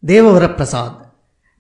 దేవవరప్రసాద్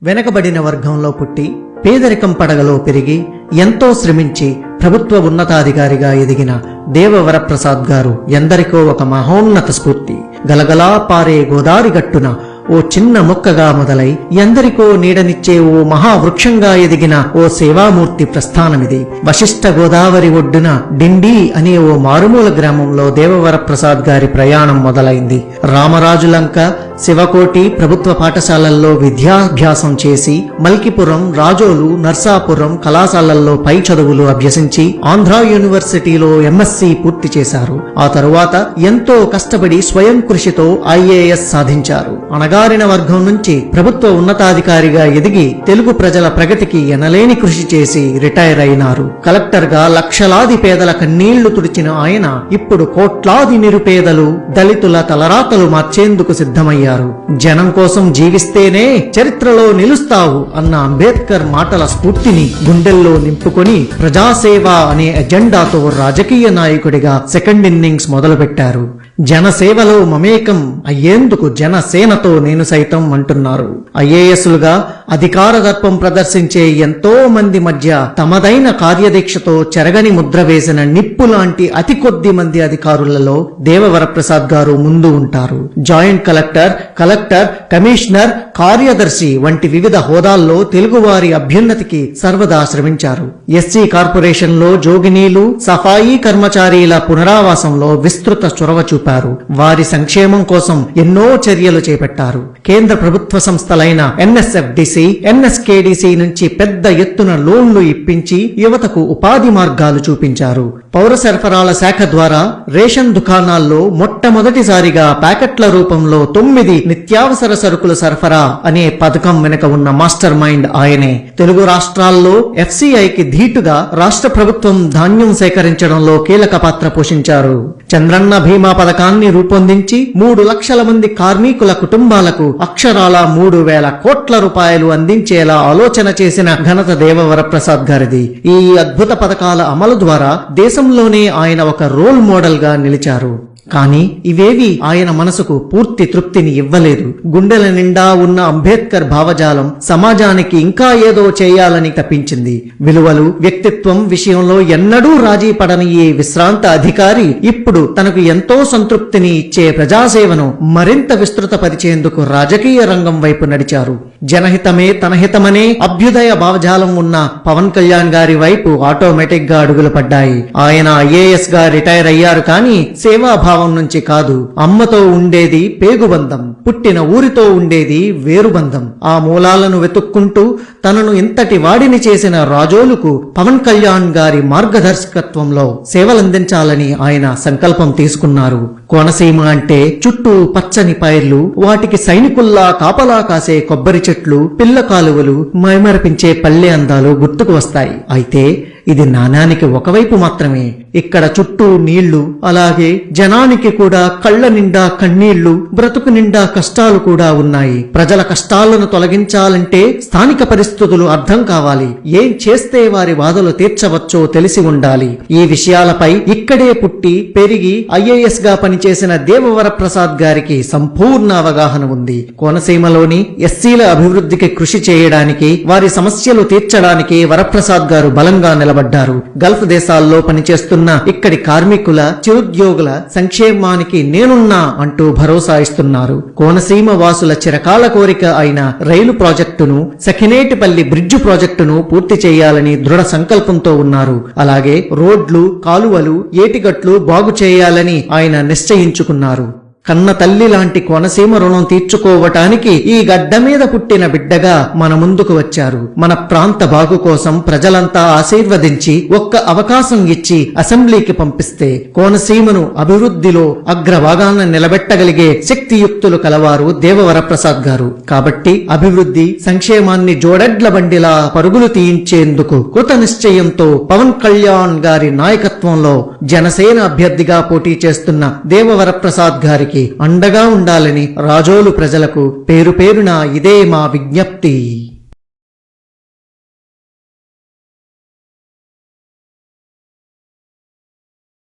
వెనకబడిన వర్గంలో పుట్టి పేదరికం పడగలో పెరిగి ఎంతో శ్రమించి ప్రభుత్వ ఉన్నతాధికారిగా ఎదిగిన దేవవరప్రసాద్ గారు ఎందరికో ఒక మహోన్నత స్ఫూర్తి. గలగలా పారే గోదారి గట్టున ఓ చిన్న మొక్కగా మొదలై ఎందరికో నీడనిచ్చే ఓ మహావృక్షంగా ఎదిగిన ఓ సేవామూర్తి ప్రస్థానమిది. వశిష్ఠ గోదావరి ఒడ్డున డిండి అనే ఓ మారుమూల గ్రామంలో దేవవరప్రసాద్ గారి ప్రయాణం మొదలైంది. రామరాజులంక, శివకోటి ప్రభుత్వ పాఠశాలల్లో విద్యాభ్యాసం చేసి మల్కిపురం, రాజోలు, నర్సాపురం కళాశాలల్లో పై చదువులు అభ్యసించి ఆంధ్రా యూనివర్సిటీలో ఎంఎస్సి పూర్తి చేశారు. ఆ తరువాత ఎంతో కష్టపడి స్వయం కృషితో ఐఏఎస్ సాధించారు. అణగారిన వర్గం నుంచి ప్రభుత్వ ఉన్నతాధికారిగా ఎదిగి తెలుగు ప్రజల ప్రగతికి ఎనలేని కృషి చేసి రిటైర్ అయినారు. కలెక్టర్ గా లక్షలాది పేదల కన్నీళ్లు తుడిచిన ఆయన ఇప్పుడు కోట్లాది నిరుపేదలు, దళితుల తలరాతలు మార్చేందుకు సిద్ధమయ్యారు. జనం కోసం జీవిస్తేనే చరిత్రలో నిలుస్తావు అన్న అంబేద్కర్ మాటల స్ఫూర్తిని గుండెల్లో నింపుకొని ప్రజాసేవ అనే ఎజెండాతో రాజకీయ నాయకుడిగా సెకండ్ ఇన్నింగ్స్ మొదలుపెట్టారు. జనసేవలో మమేకం అయ్యేందుకు జనసేనతో నేను సైతం అంటున్నారు. ఐఏఎస్లుగా అధికార దర్పం ప్రదర్శించే ఎంతో మంది మధ్య తమదైన కార్యదీక్షతో చెరగని ముద్ర వేసిన నిప్పు లాంటి అతి కొద్ది మంది అధికారులలో దేవవరప్రసాద్ గారు ముందు ఉంటారు. జాయింట్ కలెక్టర్, కమిషనర్, కార్యదర్శి వంటి వివిధ హోదాల్లో తెలుగువారి అభ్యున్నతికి సర్వదా శ్రమించారు. ఎస్సీ కార్పొరేషన్లో జోగినీలు, సఫాయి కర్మచారీల పునరావాసంలో విస్తృత చొరవ చూపారు. వారి సంక్షేమం కోసం ఎన్నో చర్యలు చేపట్టారు. కేంద్ర ప్రభుత్వ సంస్థలైన ఎన్ఎస్ఎఫ్డిసి, ఎన్ఎస్కేడిసి నుంచి పెద్ద ఎత్తున లోన్లు ఇప్పించి యువతకు ఉపాధి మార్గాలు చూపించారు. పౌర సరఫరాల శాఖ ద్వారా రేషన్ దుకాణాల్లో మొట్టమొదటిసారిగా ప్యాకెట్ల రూపంలో 9 నిత్యావసర సరుకుల సరఫరా అనే పథకం వెనుక ఉన్న మాస్టర్ మైండ్ ఆయనే. తెలుగు రాష్ట్రాల్లో ఎఫ్సిఐకి ధీటుగా రాష్ట్ర ప్రభుత్వం ధాన్యం సేకరించడంలో కీలక పాత్ర పోషించారు. చంద్రన్న బీమా పథకాన్ని రూపొందించి 3 లక్షల మంది కార్మికుల కుటుంబాలకు అక్షరాల 3,000 కోట్ల రూపాయలు అందించేలా ఆలోచన చేసిన ఘనత దేవవరప్రసాద్ గారిది. ఈ అద్భుత పథకాల అమలు ద్వారా దేశంలోనే ఆయన ఒక రోల్ మోడల్ గా నిలిచారు. కానీ ఇవేవి ఆయన మనసుకు పూర్తి తృప్తిని ఇవ్వలేదు. గుండెల నిండా ఉన్న అంబేద్కర్ భావజాలం సమాజానికి ఇంకా ఏదో చేయాలని తప్పించింది. విలువలు, వ్యక్తిత్వం విషయంలో ఎన్నడూ రాజీ పడని ఈ విశ్రాంత అధికారి ఇప్పుడు తనకు ఎంతో సంతృప్తిని ఇచ్చే ప్రజాసేవను మరింత విస్తృతపరిచేందుకు రాజకీయ రంగం వైపు నడిచారు. జనహితమే తన హితమనే అభ్యుదయ భావజాలం ఉన్న పవన్ కళ్యాణ్ గారి వైపు ఆటోమేటిక్ గా అడుగులు పడ్డాయి. ఆయన ఐఏఎస్ గా రిటైర్ అయ్యారు కానీ సేవాభావం నుంచి కాదు. అమ్మతో ఉండేది పేగుబంధం, పుట్టిన ఊరితో ఉండేది వేరుబంధం. ఆ మూలాలను వెతుక్కుంటూ తనను ఇంతటి వాడిని చేసిన రాజోలుకు పవన్ కళ్యాణ్ గారి మార్గదర్శకత్వంలో సేవలందించాలని ఆయన సంకల్పం తీసుకున్నారు. కోనసీమ అంటే చుట్టూ పచ్చని పైర్లు, వాటికి సైనికుల్లా కాపలా కాసే కొబ్బరి చెట్లు, పిల్ల కాలువలు, మైమరపించే పల్లె అందాలు గుర్తుకు వస్తాయి. అయితే ఇది నాణానికి ఒకవైపు మాత్రమే. ఇక్కడ చుట్టూ నీళ్లు, అలాగే జనానికి కూడా కళ్ల నిండా కన్నీళ్లు, బ్రతుకు నిండా కష్టాలు కూడా ఉన్నాయి. ప్రజల కష్టాలను తొలగించాలంటే స్థానిక పరిస్థితులు అర్థం కావాలి. ఏం చేస్తే వారి బాధలు తీర్చవచ్చో తెలిసి ఉండాలి. ఈ విషయాలపై ఇక్కడే పుట్టి పెరిగి ఐఏఎస్ గా పనిచేసిన దేవవరప్రసాద్ గారికి సంపూర్ణ అవగాహన ఉంది. కోనసీమలోని ఎస్సీల అభివృద్ధికి కృషి చేయడానికి, వారి సమస్యలు తీర్చడానికి వరప్రసాద్ గారు బలంగా నిలబడ్డారు. గల్ఫ్ దేశాల్లో పనిచేస్తున్న ఇక్కడి కార్మికుల, చిరుద్యోగుల సంక్షేమానికి నేనున్నా అంటూ భరోసా ఇస్తున్నారు. కోనసీమ వాసుల చిరకాల కోరిక అయిన రైలు ప్రాజెక్టును, సఖినేటిపల్లి బ్రిడ్జు ప్రాజెక్టును పూర్తి చేయాలని దృఢ సంకల్పంతో ఉన్నారు. అలాగే రోడ్లు, కాలువలు, ఏటిగట్లు బాగు చేయాలని ఆయన నిశ్చయించుకున్నారు. కన్న తల్లి లాంటి కోనసీమ రుణం తీర్చుకోవటానికి ఈ గడ్డ మీద పుట్టిన బిడ్డగా మన ముందుకు వచ్చారు. మన ప్రాంత బాగు కోసం ప్రజలంతా ఆశీర్వదించి ఒక్క అవకాశం ఇచ్చి అసెంబ్లీకి పంపిస్తే కోనసీమను అభివృద్ధిలో అగ్రభాగాన నిలబెట్టగలిగే శక్తియుక్తులు కలవారు దేవవరప్రసాద్ గారు. కాబట్టి అభివృద్ధి, సంక్షేమాన్ని జోడెడ్ల బండిలా పరుగులు తీయించేందుకు కృత నిశ్చయంతో పవన్ కళ్యాణ్ గారి నాయకత్వంలో జనసేన అభ్యర్థిగా పోటీ చేస్తున్న దేవవరప్రసాద్ గారికి అండగా ఉండాలని రాజోలు ప్రజలకు పేరు పేరున ఇదే మా విజ్ఞప్తి.